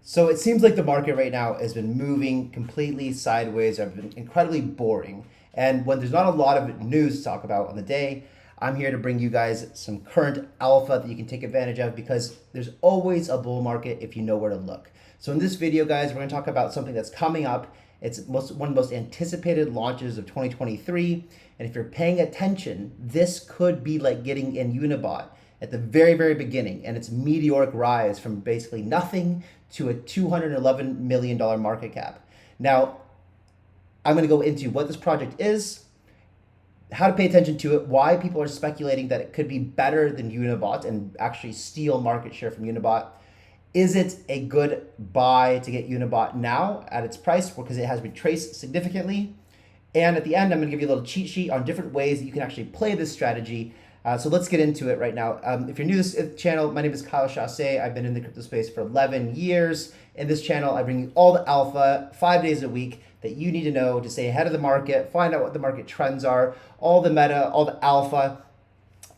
So it seems like the market right now has been moving completely sideways. Or been incredibly boring. And when there's not a lot of news to talk about on the day, I'm here to bring you guys some current alpha that you can take advantage of because there's always a bull market if you know where to look. So in this video, guys, we're going to talk about something that's coming up. It's one of the most anticipated launches of 2023. And if you're paying attention, this could be like getting in Unibot at the very, very beginning and its meteoric rise from basically nothing to a $211 million market cap. Now, I'm going to go into what this project is, how to pay attention to it, why people are speculating that it could be better than Unibot and actually steal market share from Unibot. Is it a good buy to get Unibot now at its price because it has retraced significantly? And at the end, I'm going to give you a little cheat sheet on different ways that you can actually play this strategy. So let's get into it right now. If you're new to this channel, my name is Chasse. I've been in the crypto space for 11 years. In this channel, I bring you all the alpha 5 days a week that you need to know to stay ahead of the market, find out what the market trends are, all the meta, all the alpha.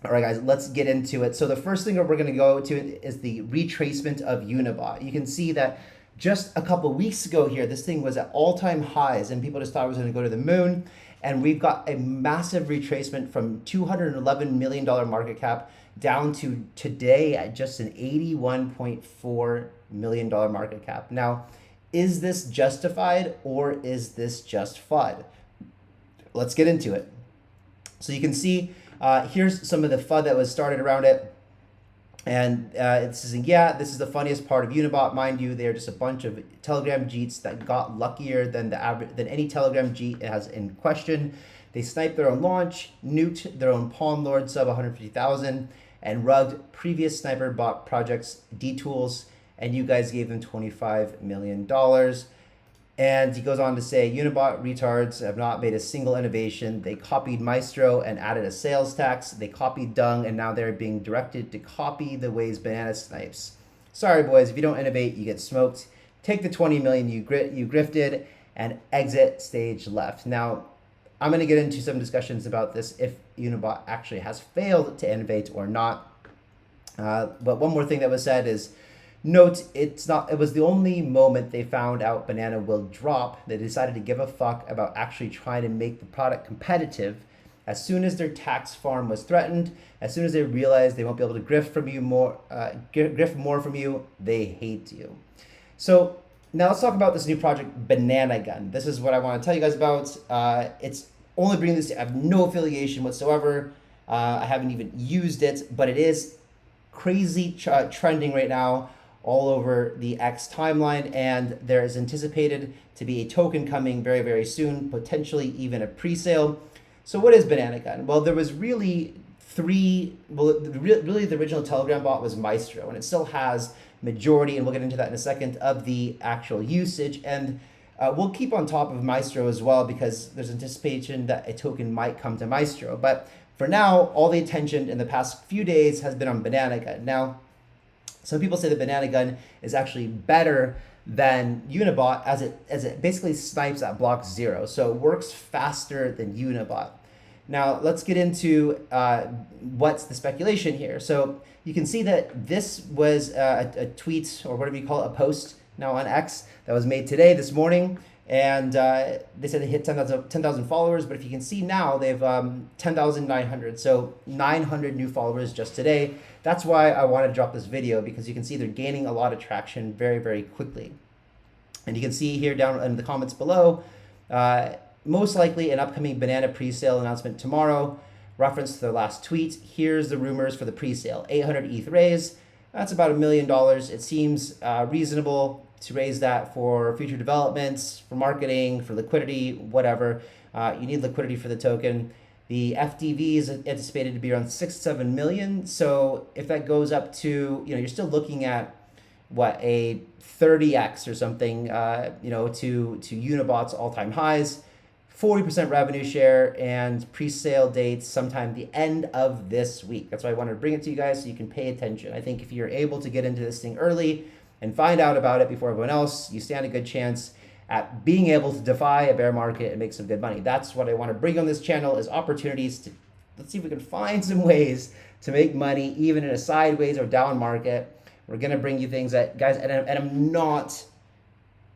All right, guys, let's get into it. So the first thing that we're going to go to is the retracement of Unibot. You can see that just a couple of weeks ago here, this thing was at all-time highs and people just thought it was going to go to the moon. And we've got a massive retracement from $211 million market cap down to today at just an $81.4 million market cap. Now, is this justified or is this just FUD? Let's get into it. So you can see here's some of the FUD that was started around it. And it says, yeah, this is the funniest part of Unibot. Mind you, they're just a bunch of Telegram Jeets that got luckier than the average than any Telegram Jeet has in question. They sniped their own launch, nuked their own pawn lord sub 150,000, and rugged previous sniper bot projects detools. And you guys gave them $25 million. And he goes on to say, Unibot retards have not made a single innovation. They copied Maestro and added a sales tax. They copied Dung, and now they're being directed to copy the ways Banana snipes. Sorry, boys, if you don't innovate, you get smoked. Take the 20 million you grifted and exit stage left. Now, I'm going to get into some discussions about this if Unibot actually has failed to innovate or not. But one more thing that was said is, note, it was the only moment they found out Banana will drop. They decided to give a fuck about actually trying to make the product competitive. As soon as their tax farm was threatened, as soon as they realized they won't be able to grift more from you, they hate you. So now let's talk about this new project, Banana Gun. This is what I want to tell you guys about. It's only bringing this. I have no affiliation whatsoever. I haven't even used it, but it is crazy trending right now all over the X timeline, and there is anticipated to be a token coming very, very soon, potentially even a pre-sale. So what is Banana Gun? Well, there was really really the original Telegram bot was Maestro, and it still has majority, and we'll get into that in a second, of the actual usage. And we'll keep on top of Maestro as well because there's anticipation that a token might come to Maestro. But for now, all the attention in the past few days has been on Banana Gun. Now, some people say that Banana Gun is actually better than Unibot as it basically snipes at block 0. So it works faster than Unibot. Now let's get into what's the speculation here. So you can see that this was a tweet, or whatever you call it, a post now on X that was made today, this morning. And they said they hit 10,000 followers, but if you can see now, they have 10,900. So 900 new followers just today. That's why I want to drop this video, because you can see they're gaining a lot of traction very, very quickly. And you can see here down in the comments below, most likely an upcoming Banana pre-sale announcement tomorrow. Reference to their last tweet. Here's the rumors for the pre-sale. 800 ETH raise. That's about $1 million. It seems reasonable to raise that for future developments, for marketing, for liquidity, whatever. You need liquidity for the token. The FDV is anticipated to be around 6-7 million. So if that goes up to, you're still looking at what, a 30x or something, to Unibot's all-time highs, 40% revenue share, and pre-sale dates sometime the end of this week. That's why I wanted to bring it to you guys so you can pay attention. I think if you're able to get into this thing early and find out about it before everyone else, you stand a good chance at being able to defy a bear market and make some good money. That's what I want to bring on this channel, is opportunities to, let's see if we can find some ways to make money even in a sideways or down market. We're going to bring you things that, guys, and I'm not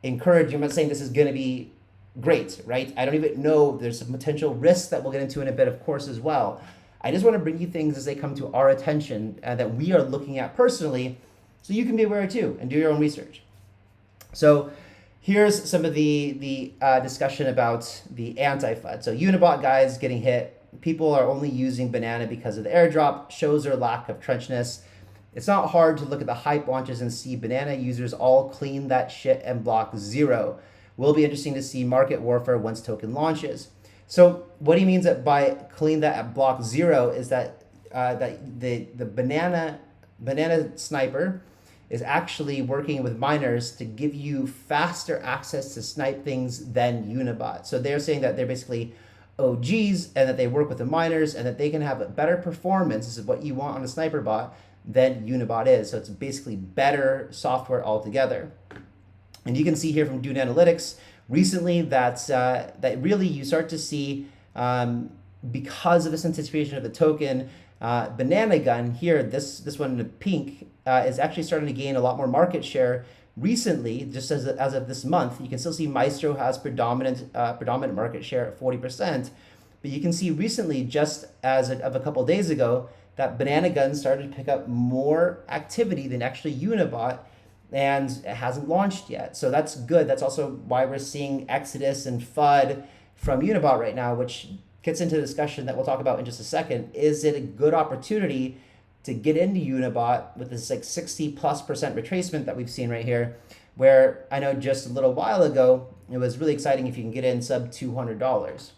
encouraging, I'm not saying this is going to be great, right? I don't even know. There's some potential risks that we'll get into in a bit, of course, as well. I just want to bring you things as they come to our attention that we are looking at personally, so you can be aware too and do your own research. So here's some of the discussion about the anti-FUD. So Unibot guys getting hit. People are only using Banana because of the airdrop, shows their lack of trenchness. It's not hard to look at the hype launches and see Banana users all clean that shit and block zero. Will be interesting to see market warfare once token launches. So what he means that by clean that at block zero is that the banana sniper is actually working with miners to give you faster access to snipe things than Unibot. So they're saying that they're basically OGs and that they work with the miners and that they can have a better performance, this is what you want on a sniper bot, than Unibot is. So it's basically better software altogether. And you can see here from Dune Analytics recently that really you start to see, because of this anticipation of the token, Banana Gun here, this one in the pink, is actually starting to gain a lot more market share recently. Just as of this month, you can still see Maestro has predominant market share at 40%, but you can see recently, just as of a couple of days ago, that Banana Gun started to pick up more activity than actually Unibot, and it hasn't launched yet. So that's good. That's also why we're seeing exodus and FUD from Unibot right now, which gets into the discussion that we'll talk about in just a second. Is it a good opportunity to get into Unibot with this like 60+% retracement that we've seen right here, where I know just a little while ago, it was really exciting if you can get in sub $200.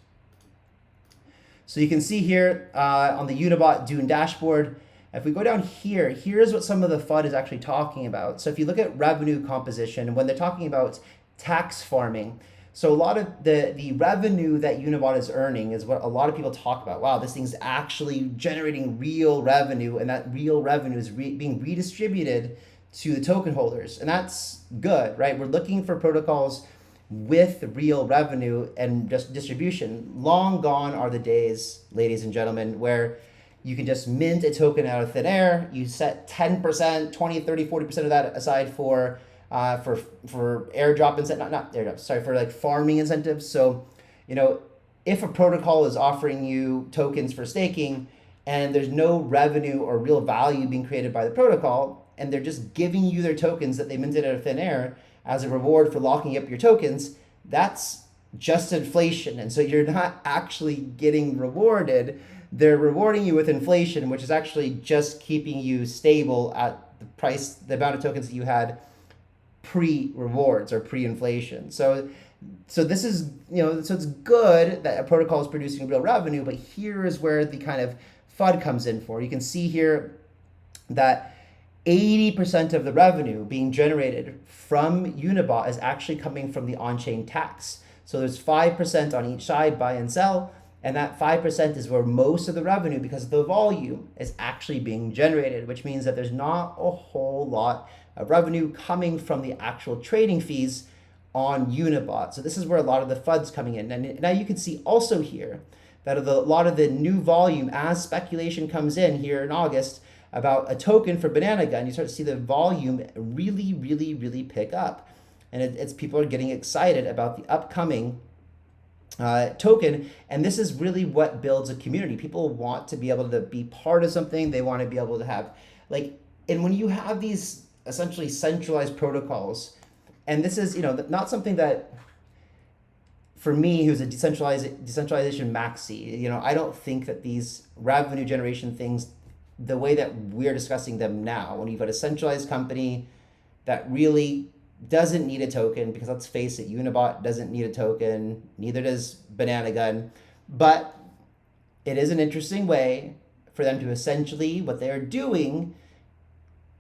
So you can see here on the Unibot Dune dashboard, if we go down here, here's what some of the FUD is actually talking about. So if you look at revenue composition, when they're talking about tax farming, so a lot of the revenue that Unibot is earning is what a lot of people talk about. Wow, this thing's actually generating real revenue, and that real revenue is being redistributed to the token holders. And that's good, right? We're looking for protocols with real revenue and just distribution. Long gone are the days, ladies and gentlemen, where you can just mint a token out of thin air. You set 10%, 20, 30, 40% of that aside for airdrop incentive, not airdrop, sorry, for like farming incentives. So, you know, if a protocol is offering you tokens for staking and there's no revenue or real value being created by the protocol, and they're just giving you their tokens that they minted out of thin air as a reward for locking up your tokens, that's just inflation. And so you're not actually getting rewarded. They're rewarding you with inflation, which is actually just keeping you stable at the price, the amount of tokens that you had pre-rewards or pre-inflation. So this is, you know, so it's good that a protocol is producing real revenue, but here is where the kind of FUD comes in for. You can see here that 80% of the revenue being generated from Unibot is actually coming from the on-chain tax. So there's 5% on each side, buy and sell, and that 5% is where most of the revenue, because of the volume, is actually being generated, which means that there's not a whole lot of revenue coming from the actual trading fees on Unibot. So this is where a lot of the FUD's coming in. And now you can see also here that a lot of the new volume, as speculation comes in here in August about a token for Banana Gun, you start to see the volume really, really, really pick up. And it's people are getting excited about the upcoming token. And this is really what builds a community. People want to be able to be part of something. They want to be able to have and when you have these essentially centralized protocols, and this is, you know, not something that, for me, who's a decentralization maxi, you know, I don't think that these revenue generation things, the way that we're discussing them now, when you've got a centralized company that really doesn't need a token, because let's face it, Unibot doesn't need a token, neither does Banana Gun, but it is an interesting way for them to essentially, what they're doing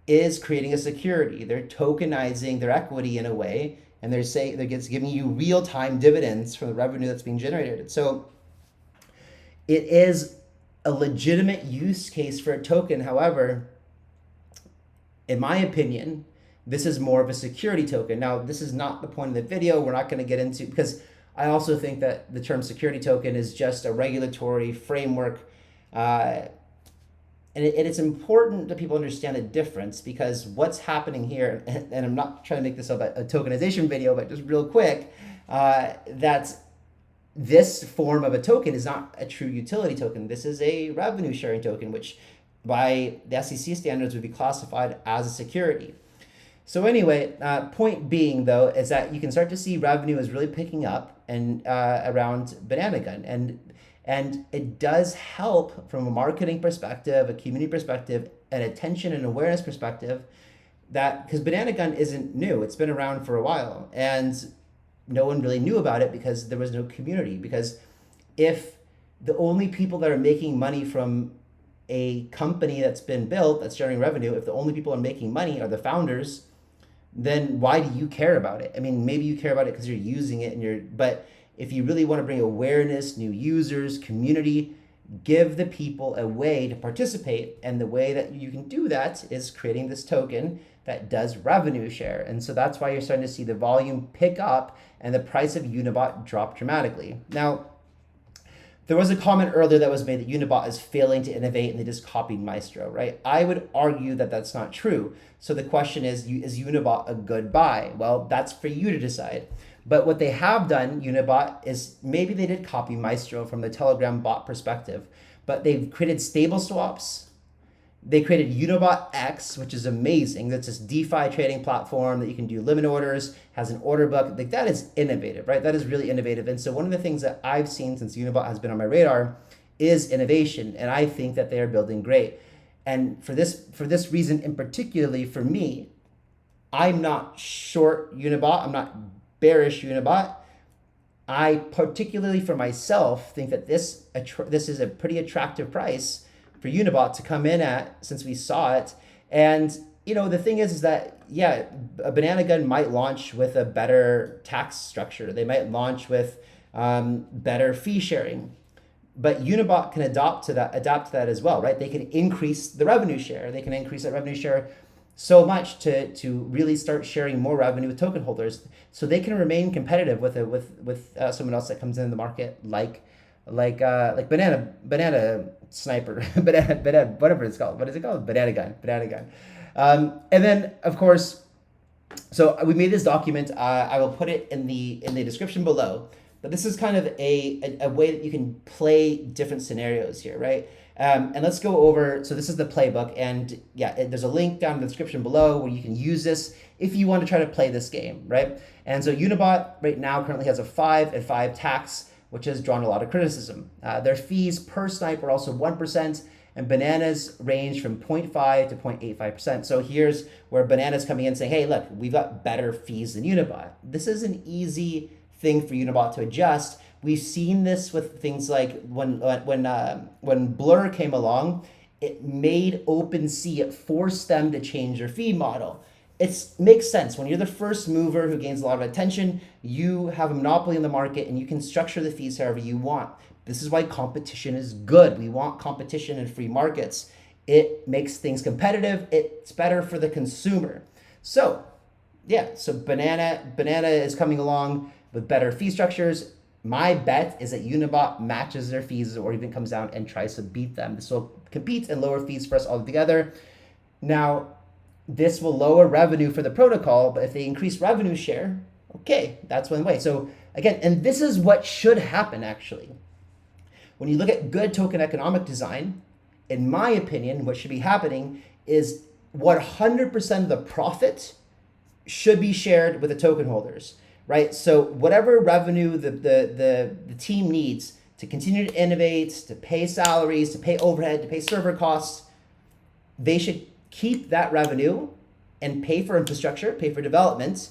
is creating a security. They're tokenizing their equity in a way, and they're giving you real-time dividends from the revenue that's being generated. So it is a legitimate use case for a token. However, in my opinion, this is more of a security token. Now, this is not the point of the video. We're not going to get into, because I also think that the term security token is just a regulatory framework it's important that people understand the difference, because what's happening here, and I'm not trying to make this a tokenization video, but just real quick, that this form of a token is not a true utility token. This is a revenue sharing token, which by the SEC standards would be classified as a security. So anyway, point being though, is that you can start to see revenue is really picking up and around Banana Gun, and it does help from a marketing perspective, a community perspective, an attention and awareness perspective, that because Banana Gun isn't new, it's been around for a while, and no one really knew about it because there was no community. Because if the only people that are making money from a company that's been built, that's sharing revenue, if the only people are making money are the founders, then why do you care about it? I mean, maybe you care about it because you're using it but if you really want to bring awareness, new users, community, give the people a way to participate. And the way that you can do that is creating this token that does revenue share. And so that's why you're starting to see the volume pick up and the price of Unibot drop dramatically. Now, there was a comment earlier that was made that Unibot is failing to innovate and they just copied Maestro, right? I would argue that that's not true. So the question is Unibot a good buy? Well, that's for you to decide. But what they have done, Unibot, is maybe they did copy Maestro from the Telegram bot perspective, but they've created stable swaps. They created Unibot X, which is amazing. That's this DeFi trading platform that you can do limit orders, has an order book. Like, that is innovative, right? That is really innovative. And so one of the things that I've seen since Unibot has been on my radar is innovation. And I think that they are building great. And for this reason in particularly, for me, I'm not short Unibot. I'm not bearish Unibot. I particularly for myself think that this is a pretty attractive price for Unibot to come in at, since we saw it. And the thing is that, yeah, a Banana Gun might launch with a better tax structure. They might launch with better fee sharing, but Unibot can adapt to that as well, right? They can increase the revenue share. They can increase that revenue share so much to really start sharing more revenue with token holders, so they can remain competitive with someone else that comes in the market, like banana sniper, banana, whatever it's called. What is it called? Banana gun. And then of course, so we made this document. I will put it in the description below. But this is kind of a way that you can play different scenarios here, right? And let's go over. So this is the playbook, and yeah, there's a link down in the description below where you can use this if you want to try to play this game, right? And so Unibot right now currently has a 5 tax, which has drawn a lot of criticism. Their fees per snipe are also 1%, and Bananas range from 0.5 to 0.85%. So here's where Bananas coming in saying, hey, look, we've got better fees than Unibot. This is an easy thing for Unibot to adjust. We've seen this with things like when Blur came along, it made OpenSea, it forced them to change their fee model. It makes sense. When you're the first mover who gains a lot of attention, you have a monopoly in the market and you can structure the fees however you want. This is why competition is good. We want competition in free markets. It makes things competitive. It's better for the consumer. So yeah, so Banana is coming along with better fee structures. My bet is that Unibot matches their fees or even comes down and tries to beat them. This will compete and lower fees for us all together. Now, this will lower revenue for the protocol, but if they increase revenue share, okay, that's one way. So again, and this is what should happen actually. When you look at good token economic design, in my opinion, what should be happening is 100% of the profit should be shared with the token holders. Right, so whatever revenue the team needs to continue to innovate, to pay salaries, to pay overhead, to pay server costs, they should keep that revenue and pay for infrastructure, pay for development,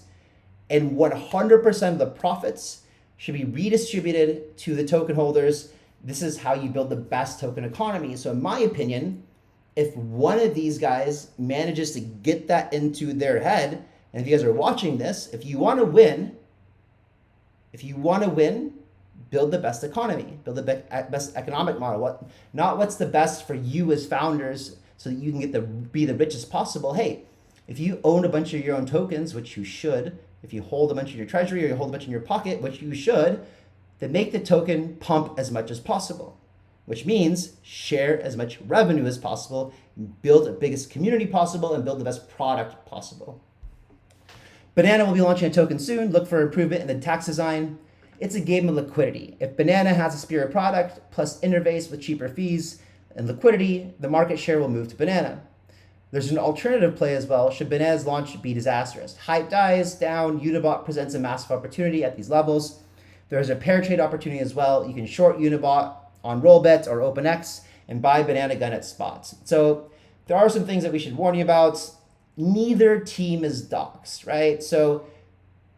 and 100% of the profits should be redistributed to the token holders. This is how you build the best token economy. So in my opinion, if one of these guys manages to get that into their head, and if you guys are watching this, if you want to win, build the best economy, build the best economic model. Not what's the best for you as founders so that you can be the richest possible. Hey, if you own a bunch of your own tokens, which you should, if you hold a bunch in your treasury or you hold a bunch in your pocket, which you should, then make the token pump as much as possible. which means share as much revenue as possible, build the biggest community possible, and build the best product possible. Banana will be launching a token soon. Look for improvement in the tax design. It's a game of liquidity. If Banana has a superior product plus interface with cheaper fees and liquidity, the market share will move to Banana. There's an alternative play as well. Should Banana's launch be disastrous? Hype dies down. Unibot presents a massive opportunity at these levels. There's a pair trade opportunity as well. You can short Unibot on Rollbet or OpenX and buy Banana Gun at spots. So there are some things that we should warn you about. Neither team is doxed, right? So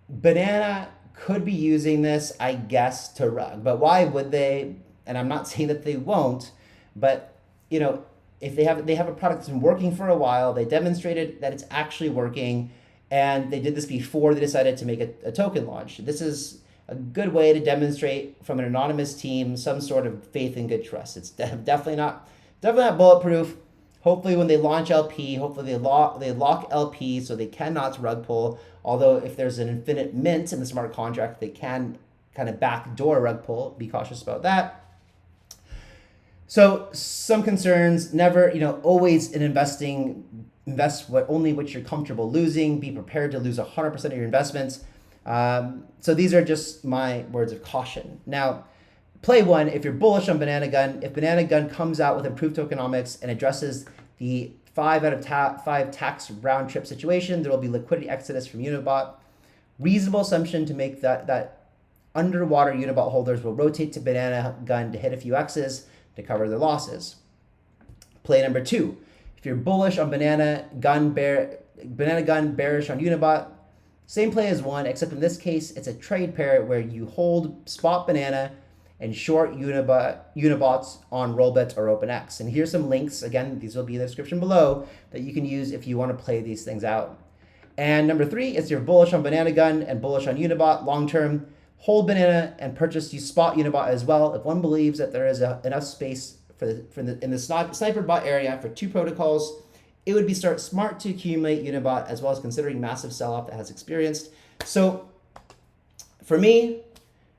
Banana could be using this, I guess, to rug. But why would they? And I'm not saying that they won't, but if they have a product that's been working for a while, they demonstrated that it's actually working, and they did this before they decided to make a token launch. This is a good way to demonstrate from an anonymous team some sort of faith and good trust. It's definitely not bulletproof. Hopefully when they launch LP, hopefully they lock LP so they cannot rug pull. Although if there's an infinite mint in the smart contract, they can kind of backdoor rug pull. Be cautious about that. So some concerns, never, always in investing, invest only what you're comfortable losing. Be prepared to lose 100% of your investments. So these are just my words of caution. Now, play one, if you're bullish on Banana Gun, if Banana Gun comes out with improved tokenomics and addresses the 5 out of 5 tax round trip situation, there will be liquidity exodus from Unibot. Reasonable assumption to make that underwater Unibot holders will rotate to Banana Gun to hit a few X's to cover their losses. Play number 2, if you're bullish on Banana Gun, bearish on Unibot, same play as 1, except in this case, it's a trade pair where you hold spot Banana and short Unibots on Rollbet or OpenX. And here's some links, again, these will be in the description below, that you can use if you want to play these things out. And number 3 is you're bullish on Banana Gun and bullish on Unibot long term. Hold Banana and purchase spot Unibot as well. If one believes that there is enough space in the sniper bot area for 2 protocols, it would be smart to accumulate Unibot as well as considering massive sell-off that has experienced. So for me,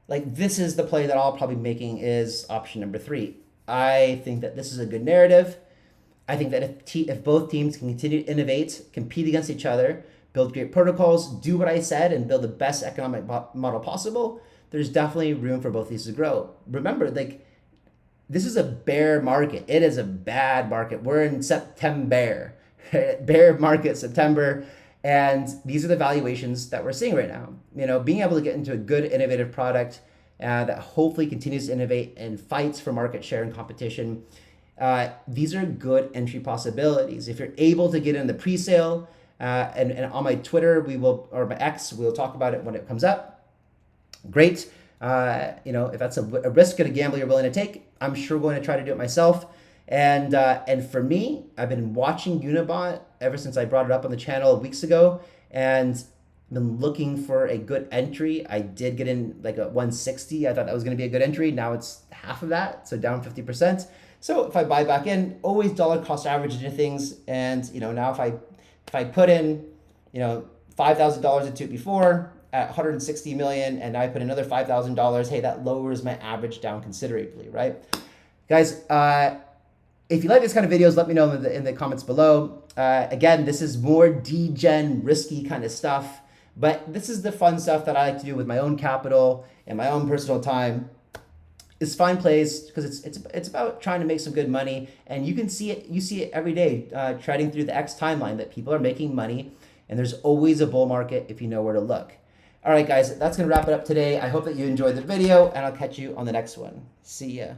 this is the play that I'll probably be making is option number 3. I think that this is a good narrative. I think that if both teams can continue to innovate, compete against each other, build great protocols, do what I said, and build the best economic model possible, there's definitely room for both these to grow. Remember, this is a bear market. It is a bad market. We're in September, bear market September, and these are the valuations that we're seeing right now. Being able to get into a good innovative product that hopefully continues to innovate and fights for market share and competition. These are good entry possibilities. If you're able to get in the pre-sale, and on my Twitter, or my X, we'll talk about it when it comes up. Great. If that's a risk and a gamble you're willing to take, I'm sure going to try to do it myself. And for me, I've been watching Unibot ever since I brought it up on the channel weeks ago, and been looking for a good entry. I did get in a 160. I thought that was going to be a good entry. Now it's half of that, so down 50%. So if I buy back in, always dollar cost average into things. And now if I put in $5,000 into it before at 160 million, and I put another $5,000, hey, that lowers my average down considerably, right? Guys, if you like this kind of videos, let me know in the comments below. Again, this is more degen, risky kind of stuff, but this is the fun stuff that I like to do with my own capital and my own personal time. It's fine plays because it's about trying to make some good money, and you see it every day trading through the X timeline that people are making money, and there's always a bull market if you know where to look. All right, guys, that's gonna wrap it up today. I hope that you enjoyed the video, and I'll catch you on the next one. See ya.